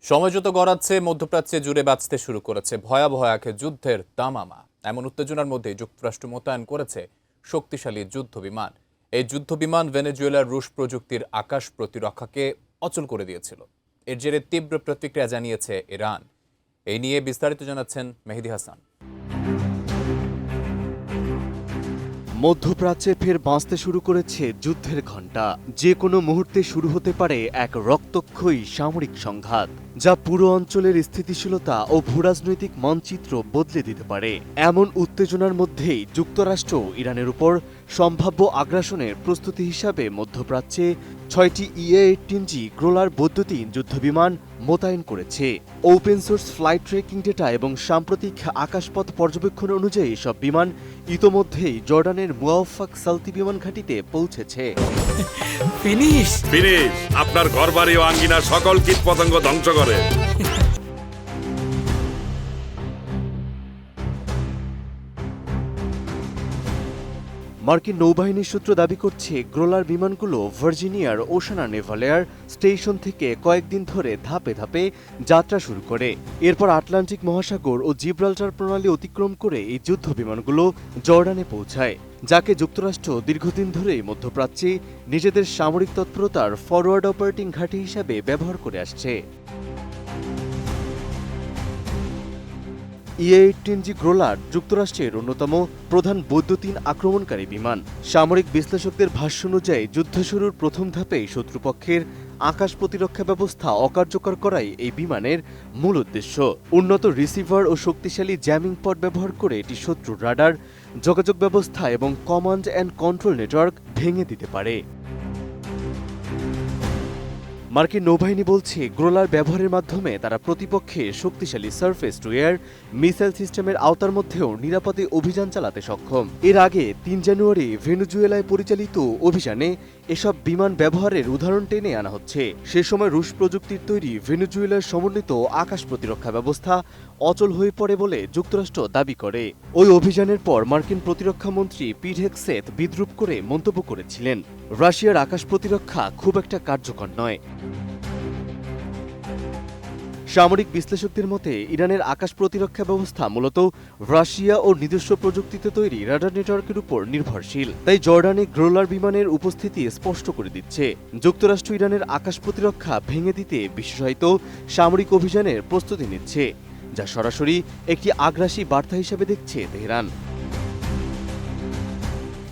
সময় যত গড়াচ্ছে মধ্যপ্রাচ্যে জুড়ে বাঁচতে শুরু করেছে ভয়াবহ এক যুদ্ধের দামামা। এমন উত্তেজনার মধ্যে যুক্তরাষ্ট্র মোতায়েন করেছে শক্তিশালী যুদ্ধ বিমান। এই যুদ্ধ বিমান ভেনেজুয়েলার রুশ প্রযুক্তির আকাশ প্রতিরক্ষাকে অচল করে দিয়েছিল। এর জেরে তীব্র প্রতিক্রিয়া জানিয়েছে ইরান। এই নিয়ে বিস্তারিত জানাচ্ছেন মেহেদী হাসান। মধ্যপ্রাচ্যে ফের বাঁচতে শুরু করেছে যুদ্ধের ঘণ্টা। যে কোনো মুহূর্তে শুরু হতে পারে এক রক্তক্ষয়ী সামরিক সংঘাত, যা পুরো অঞ্চলের স্থিতিশীলতা ও ভূরাজনৈতিক মানচিত্র বদলে দিতে পারে। এমন উত্তেজনার মধ্যেই যুক্তরাষ্ট্র ইরানের উপর সম্ভাব্য আগ্রাসনের প্রস্তুতি হিসাবে মধ্যপ্রাচ্যে ৬টি EA-18G গ্রোলার বৈদ্যুতিন যুদ্ধবিমান মোতায়েন করেছে। Open source flight tracking data এবং সাম্প্রতিক আকাশপথ পর্যবেক্ষণ অনুযায়ী সব বিমান ইতোমধ্যেই জর্ডানের মুওয়াফাক সালতি বিমান ঘাঁটিতে পৌঁছেছে। ফিনিশ আপনার ঘরবাড়ি ও আঙ্গিনার সকল কীট পতঙ্গ ধ্বংস করে। মার্কিন নৌবাহিনীর সূত্র দাবি করছে গ্রোলার বিমানগুলো ভার্জিনিয়ার ওশানা নেভাল এয়ার স্টেশন থেকে কয়েকদিন ধরে ধাপে ধাপে যাত্রা শুরু করে। এরপর আটলান্টিক মহাসাগর ও জিব্রাল্টার প্রণালী অতিক্রম করে এই যুদ্ধ বিমানগুলো জর্ডানে পৌঁছায়, যাকে যুক্তরাষ্ট্র দীর্ঘদিন ধরেই মধ্যপ্রাচ্যে নিজেদের সামরিক তৎপরতার ফরওয়ার্ড অপারেটিং ঘাঁটি হিসাবে ব্যবহার করে আসছে। EA-18G গ্রোলার যুক্তরাষ্ট্রের অন্যতম প্রধান বৈদ্যুতিন আক্রমণকারী বিমান। সামরিক বিশ্লেষকদের ভাষ্য অনুযায়ী যুদ্ধ শুরুর প্রথম ধাপেই শত্রুপক্ষের আকাশ প্রতিরক্ষা ব্যবস্থা অকার্যকর করাই এই বিমানের মূল উদ্দেশ্য। উন্নত রিসিভার ও শক্তিশালী জ্যামিং পড ব্যবহার করে এটি শত্রুর রাডার, যোগাযোগ ব্যবস্থা এবং কমান্ড অ্যান্ড কন্ট্রোল নেটওয়ার্ক ভেঙে দিতে পারে। মার্কিন নৌবাহিনী বলছে গ্রোলার ব্যবহারের মাধ্যমে তারা প্রতিপক্ষের শক্তিশালী সারফেস টু এয়ার মিসাইল সিস্টেমের আওতার মধ্যেও নিরাপদে অভিযান চালাতে সক্ষম। এর আগে ৩ জানুয়ারি ভেনেজুয়েলায় পরিচালিত অভিযানে এসব বিমান ব্যবহারের উদাহরণ টেনে আনা হচ্ছে। সে সময় রুশ প্রযুক্তির তৈরি ভেনেজুয়েলার সমন্বিত আকাশ প্রতিরক্ষা ব্যবস্থা অচল হয়ে পড়ে বলে যুক্তরাষ্ট্র দাবি করে। ওই অভিযানের পর মার্কিন প্রতিরক্ষা মন্ত্রী পিট হেগসেথ বিদ্রূপ করে মন্তব্য করেছিলেন, রাশিয়ার আকাশ প্রতিরক্ষা খুব একটা কার্যকর নয়। সামরিক বিশ্লেষকদের মতে ইরানের আকাশ প্রতিরক্ষা ব্যবস্থা মূলত রাশিয়া ও নিজস্ব প্রযুক্তিতে তৈরি রাডার নেটওয়ার্কের উপর নির্ভরশীল। তাই জর্ডানে গ্রোলার বিমানের উপস্থিতি স্পষ্ট করে দিচ্ছে যুক্তরাষ্ট্র ইরানের আকাশ প্রতিরক্ষা ভেঙে দিতে বিশেষায়িত সামরিক অভিযানের প্রস্তুতি নিচ্ছে, যা সরাসরি একটি আগ্রাসী বার্তা হিসেবে দেখছে তেহরান।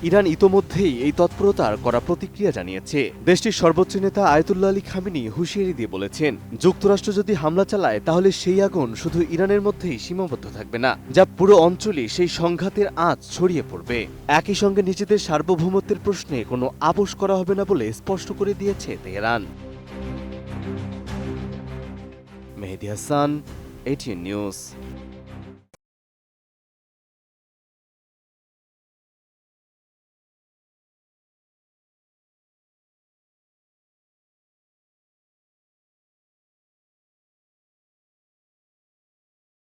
ইরান ইতোমধ্যেই এই তৎপরতার কড়া প্রতিক্রিয়া জানিয়েছে। দেশটির সর্বোচ্চ নেতা আয়াতুল্লাহ আলী খামেনি হুঁশিয়ারি দিয়ে বলেছেন, যুক্তরাষ্ট্র যদি হামলা চালায় তাহলে সেই আগুন শুধু ইরানের মধ্যেই সীমাবদ্ধ থাকবে না, যা পুরো অঞ্চলে সেই সংঘাতের আঁচ ছড়িয়ে পড়বে। একই সঙ্গে নিজেদের সার্বভৌমত্বের প্রশ্নে কোনো আপোষ করা হবে না বলে স্পষ্ট করে দিয়েছে তেহরান। মেহেদী হাসান, ATN নিউজ।